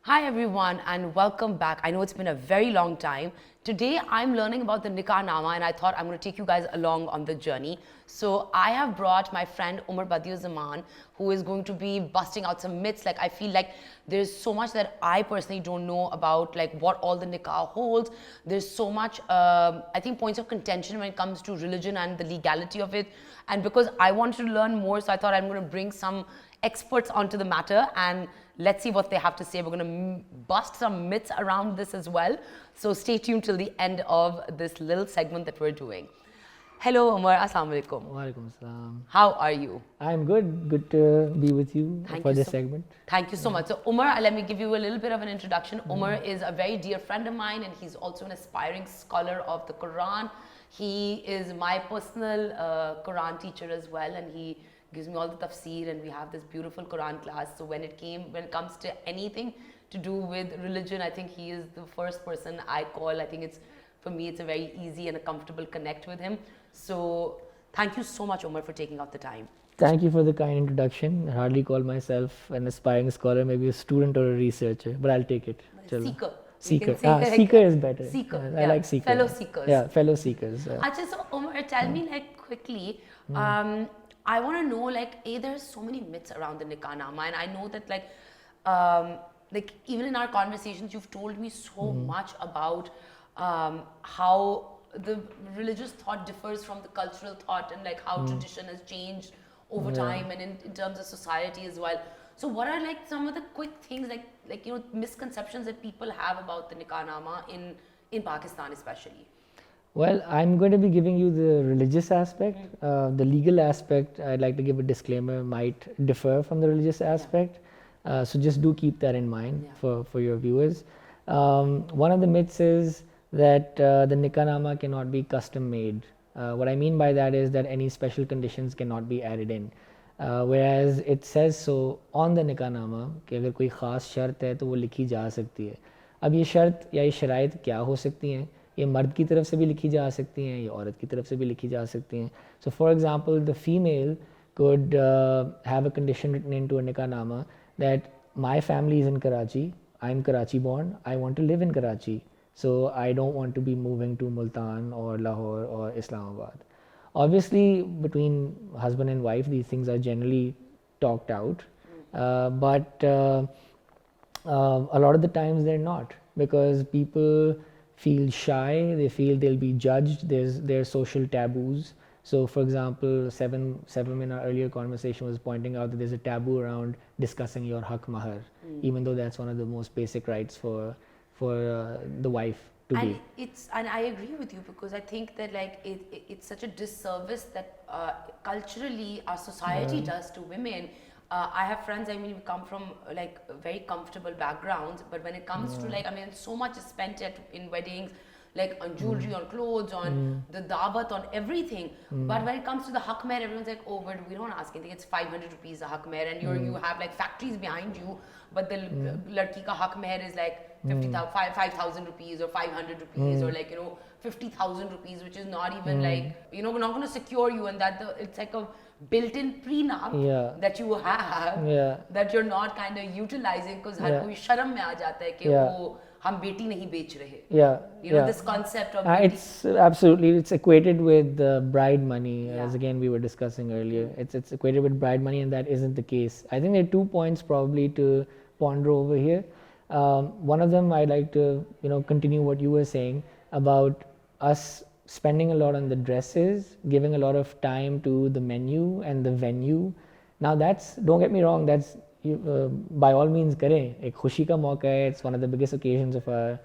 Hi everyone and welcome back. I know it's been a very long time. Today I'm learning about the Nikah Nama and I thought I'm going to take you guys along on the journey. So I have brought my friend Umar Zaman, who is going to be busting out some myths. Like I feel like there's so much that I personally don't know about, like what all the Nikah holds. There's so much, I think, points of contention when it comes to religion and the legality of it. And because I wanted to learn more, so I thought I'm going to bring some experts onto the matter and let's see what they have to say. We're going to bust some myths around this as well. So stay tuned till the end of this little segment that we're doing. Hello, Umar. Assalamu alaikum. Walaikum assalam. How are you? I'm good. Good to be with you for this segment. Thank you so much. So, Umar, let me give you a little bit of an introduction. Umar is a very dear friend of mine, and he's also an aspiring scholar of the Quran. He is my personal Quran teacher as well, and he gives me all the tafsir, and we have this beautiful Quran class. So when it comes to anything to do with religion, I think he is the first person I call. I think for me it's a very easy and a comfortable connect with him. So thank you so much, Umar, for taking out the time. Thank you for the kind introduction. I hardly call myself an aspiring scholar, maybe a student or a researcher, but I'll take it. Seeker. Seeker. Seeker is better. Seeker. I like seeker. Fellow seekers. Yeah, fellow seekers. Achha, so Umar, tell me quickly. I want to know, there's so many myths around the Nikah Nama, and I know that, even in our conversations, you've told me so much about how the religious thought differs from the cultural thought, and how tradition has changed over time, and in terms of society as well. So, what are some of the quick things, misconceptions that people have about the Nikah Nama in Pakistan, especially? Well, I'm going to be giving you the religious aspect. The legal aspect, I'd like to give a disclaimer, might differ from the religious aspect. So just do keep that in mind for your viewers. One of the myths is that the Nikah Nama cannot be custom made. What I mean by that is that any special conditions cannot be added in. Whereas it says so on the Nikah Nama कि अगर कोई ख़ास शर्त है तो वो लिखी जा सकती है. अब ये शर्त या ये शराइत क्या हो सकती हैं? ये मर्द की तरफ से भी लिखी जा सकती हैं, ये औरत की तरफ से भी लिखी जा सकती हैं. So for example, the female could have a condition written into a Nikah Nama that my family is in Karachi, I'm Karachi born, I want to live in Karachi, so I don't want to be moving to Multan or Lahore or Islamabad. Obviously, between husband and wife, these things are generally talked out, but a lot of the times they're not, because people feel shy, they feel they'll be judged, there's social taboos. So for example, Seven in our earlier conversation was pointing out that there's a taboo around discussing your haq mahar, even though that's one of the most basic rights for the wife to be. And I agree with you, because I think that it's such a disservice that culturally our society does to women. I have friends, we come from very comfortable backgrounds, but when it comes to so much is spent in weddings, on jewelry, on clothes, on the dawat, on everything. But when it comes to the haq mehr, everyone's like, oh, but we don't ask anything. It's 500 rupees a haq mehr, and you have factories behind you, but the ladki ka haq mehr is 5,000 rupees or 500 rupees or 50,000 rupees, which is not even we're not going to secure you, and it's like a built-in prenup that you have that you're not kind of utilizing, because हर कोई शर्म में आ जाता है कि वो हम बेटी नहीं बेच रहे. This concept of it's equated with bride money, as again we were discussing earlier. It's equated with bride money, and that isn't the case. I think there are 2 points probably to ponder over here. One of them, I'd like to continue what you were saying about us spending a lot on the dresses, giving a lot of time to the menu and the venue. Now that's, don't get me wrong, that's by all means करें, एक खुशी का मौका है, it's one of the biggest occasions of our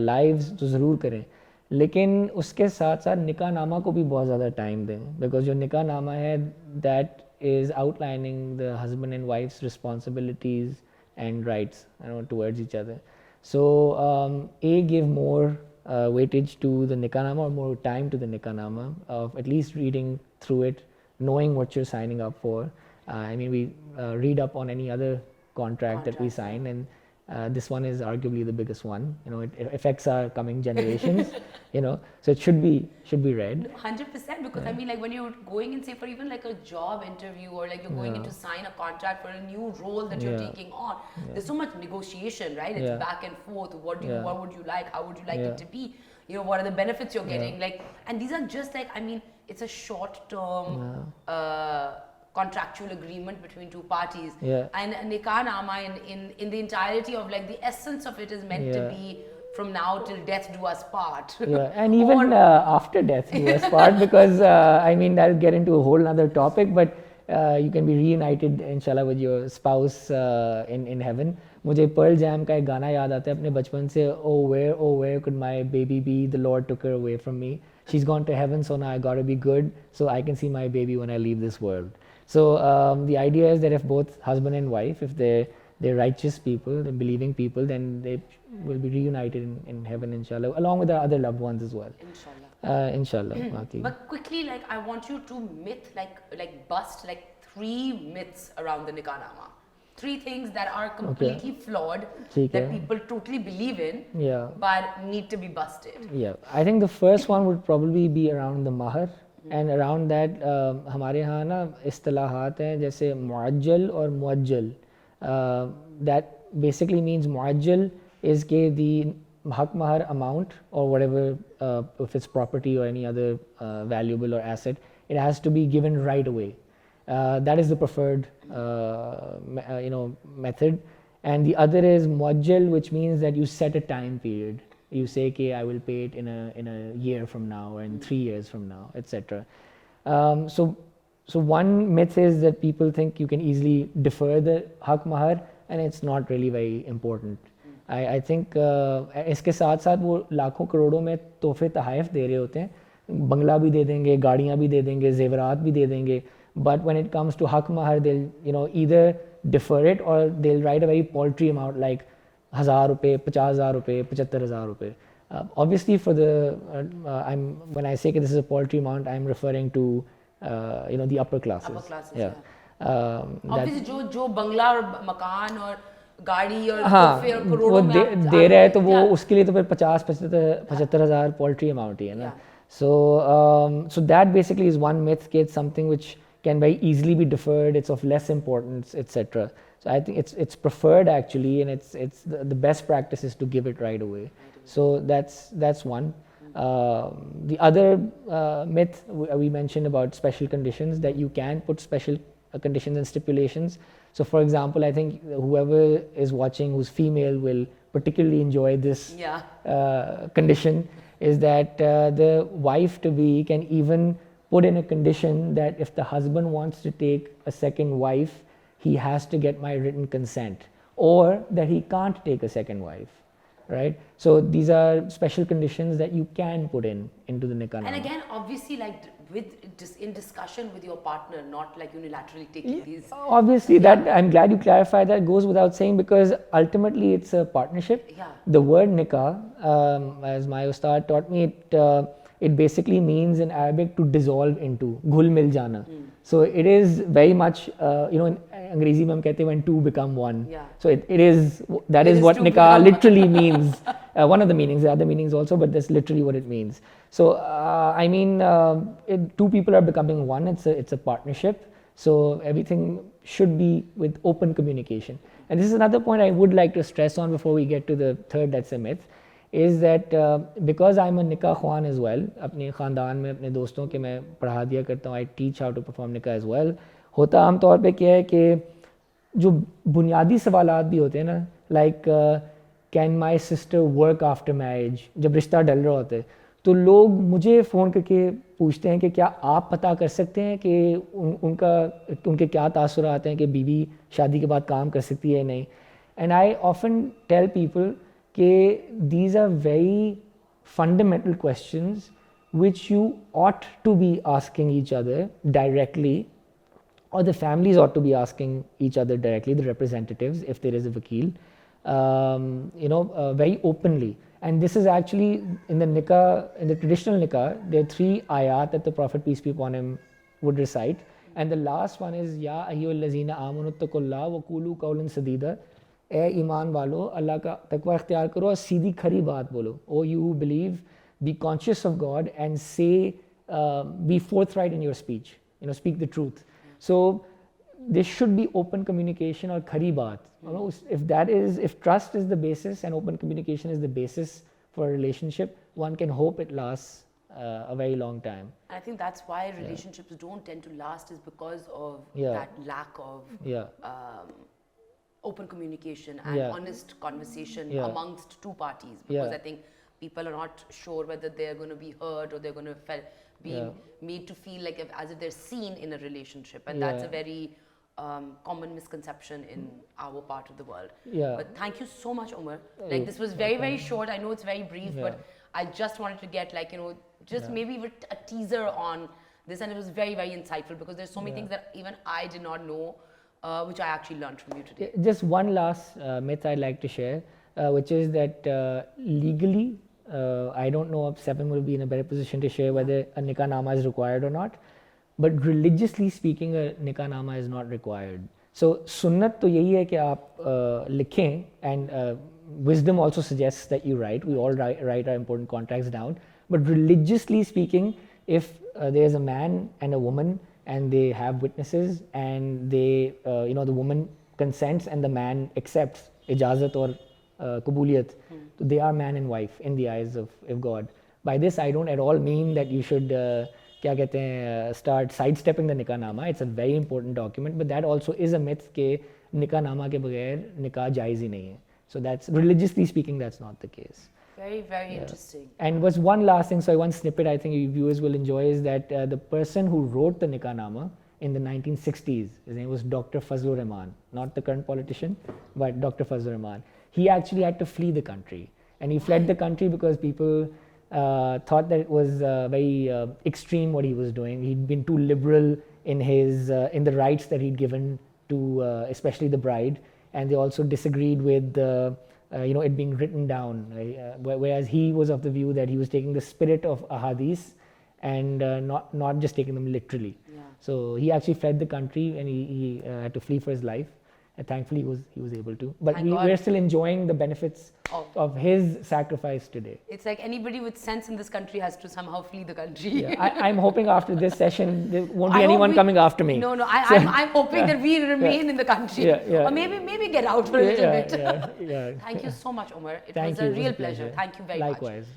lives, तो ज़रूर करें. लेकिन उसके साथ साथ निकाह नामा को भी बहुत ज़्यादा टाइम दें, because जो निकाह नामा है, that is outlining the husband and wife's responsibilities and rights towards each other. So give more weightage to the Nikah Nama, or more time to the Nikah Nama, of at least reading through it, knowing what you're signing up for. We read up on any other contract that we sign, and This one is arguably the biggest one. It affects our coming generations. So it should be read. 100%, because I mean, like when you're going in, say, for even like a job interview, or like you're going in to sign a contract for a new role that you're taking on, there's so much negotiation, right? It's back and forth. What would you like? How would you like it to be? What are the benefits you're getting? Like, and these are just like, I mean, it's a short-term contractual agreement between two parties. And Nikah Nama in the entirety of like the essence of it is meant to be from now till death do us part. And even after death do us part, because I mean, that'll get into a whole other topic, but you can be reunited inshallah with your spouse in heaven. मुझे Perl jam का एक गाना याद आता है अपने बचपन से, oh where could my baby be, the Lord took her away from me, she's gone to heaven, so now I gotta be good so I can see my baby when I leave this world. So the idea is that if both husband and wife, if they're righteous people, they're believing people, then they will be reunited in heaven inshallah, along with their other loved ones as well. Inshallah. But quickly, like I want you to bust like 3 myths around the Nikah Nama. 3 things that are completely flawed, that people totally believe in, but need to be busted. I think the first one would probably be around the mahar. And around that, हमारे यहाँ ना इस्तिलाहात हैं जैसे मुअज्जल और मुअज्जल. That basically means मुअज्जल is the haq mahar amount, or whatever, if it's property or any other valuable or asset, it has to be given right away. That is the preferred method. And the other is muajjal, which means that you set a time period. You say, okay, I will pay it in a year from now, or in 3 years from now, etc. So one myth is that people think you can easily defer the haq mahar, and it's not really very important. I think इसके साथ साथ वो लाखों करोड़ों में तोहफे तहाइफ दे रहे होते हैं, बंगला भी दे देंगे, गाड़ियाँ भी दे देंगे, जेवरात भी दे देंगे. But when it comes to haq mahar, they'll either defer it, or they'll write a very paltry amount like 1,000 rupees, 50,000 rupees, 75,000 rupees. Obviously, for when I say this is a paltry amount, I'm referring to the upper classes. Obviously, जो बंगला और मकान और गाड़ी और तोहफे और करोड़ों में दे रहा है, तो वो उसके लिए तो फिर 50-75,000 paltry amount ही है ना. So that basically is one myth. It's something which can very easily be deferred, it's of less importance, etc. So I think it's preferred actually, and it's the best practice is to give it right away. So that's one. The other myth we mentioned about special conditions, that you can put special conditions and stipulations. So for example, I think whoever is watching who's female will particularly enjoy this condition, is that the wife to be can even put in a condition that if the husband wants to take a second wife, he has to get my written consent, or that he can't take a second wife, right? So these are special conditions that you can put into the nikah. And again, obviously, like in discussion with your partner, not like unilaterally taking these. Obviously, that I'm glad you clarified that. Goes without saying, because ultimately it's a partnership. The word nikah, as my ustad taught me, it basically means in Arabic to dissolve into, ghul mil jana. So it is very much, in Angrezi mein hum kehte when two become one. So it is what nikah literally means. One of the meanings, the other meanings also, but that's literally what it means. So I mean, two people are becoming one. It's a partnership. So everything should be with open communication. And this is another point I would like to stress on before we get to the third, that's a myth, is that because I'm a nikah khwan as well, अपने ख़ानदान में अपने दोस्तों के मैं पढ़ा दिया करता हूँ, I teach how to perform nikah as well. होता आम तौर पे क्या है कि जो बुनियादी सवालात भी होते हैं ना, like can my sister work after marriage, जब रिश्ता डल रहा होता है, तो लोग मुझे फ़ोन करके पूछते हैं कि क्या आप पता कर सकते हैं कि उनके क्या तासुरात हैं कि बीवी शादी के बाद काम कर सकती है या नहीं. And I often tell people these are very fundamental questions which you ought to be asking each other directly, or the families ought to be asking each other directly, the representatives, if there is a vakil, very openly. And this is actually in the nikah, in the traditional nikah, there are 3 ayat that the Prophet, peace be upon him, would recite. And the last one is, Ya ayyuhal lazina amanu taqullaha wa qulu qawlan sadida. ए ईमान वालो अल्लाह का तकवा इख्तियार करो और सीधी खरी बात बोलो. O you who believe, be conscious of God and say, be forthright in your speech. Speak the truth. So there should be open communication or khari baat. If trust is the basis and open communication is the basis for a relationship, one can hope it lasts a very long time. I think that's why relationships don't tend to last, is because of Yeah. that lack of open communication and honest conversation amongst two parties. Because I think people are not sure whether they're going to be heard or they're going to be made to feel like as if they're seen in a relationship, and that's a very common misconception in our part of the world. But thank you so much, Umar. Like, this was very, very short. I know it's very brief, but I just wanted to get maybe a teaser on this, and it was very, very insightful, because there's so many things that even I did not know, which I actually learned from you today. Just one last myth I'd like to share, which is that legally, I don't know if Seven will be in a better position to share whether a nikah nama is required or not, but religiously speaking, a nikah nama is not required. So sunnat to yahi hai ki aap likhein, and wisdom also suggests that you write. We all write our important contracts down. But religiously speaking, if there's a man and a woman and they have witnesses and they, the woman consents and the man accepts ijazat or kabuliyat, so they are man and wife in the eyes of God. By this, I don't at all mean that you should start sidestepping the nikah nama. It's a very important document, but that also is a myth ke nikah nama ke bagair nikah jaiz hi nahi hai. So that's, religiously speaking, that's not the case. Very, very interesting. And was one last thing, so one snippet I think you viewers will enjoy, is that the person who wrote the nikah nama in the 1960s, his name was Dr. Fazlur Rahman, not the current politician, but Dr. Fazlur Rahman. He actually had to flee the country, and he fled the country because people thought that it was very extreme what he was doing. He'd been too liberal in his in the rights that he'd given to especially the bride, and they also disagreed with it being written down. Whereas he was of the view that he was taking the spirit of ahadith and not just taking them literally. So he actually fled the country, and he had to flee for his life. And thankfully, he was able to. But we're still enjoying the benefits of his sacrifice today. It's like anybody with sense in this country has to somehow flee the country. Yeah, I'm hoping after this session there won't be anyone coming after me. No, I'm hoping that we remain in the country, or maybe get out for a little bit. Yeah. Thank you so much, Umar. It was a real pleasure. Thank you very much. Likewise.